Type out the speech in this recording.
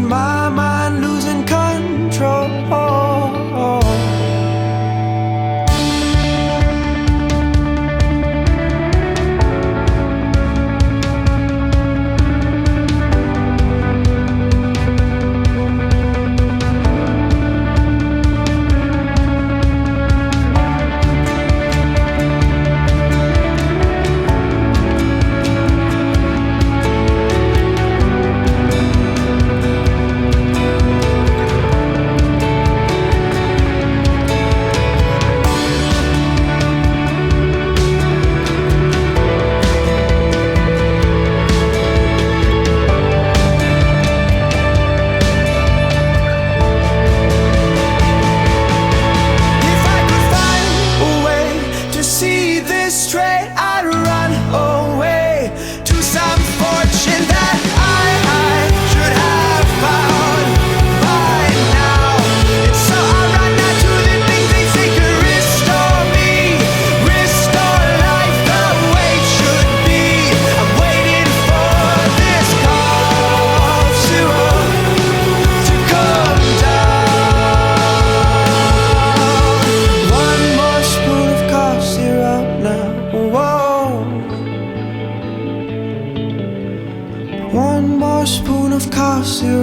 my mind, losing control. Straight, I'd run away to some fortune that I should have found by now. And so I run out to the things they say could restore me, restore life the way it should be. I'm waiting for this cough syrup to come down. One more spoon of cough syrup now. Whoa. One more spoon of cough syrup.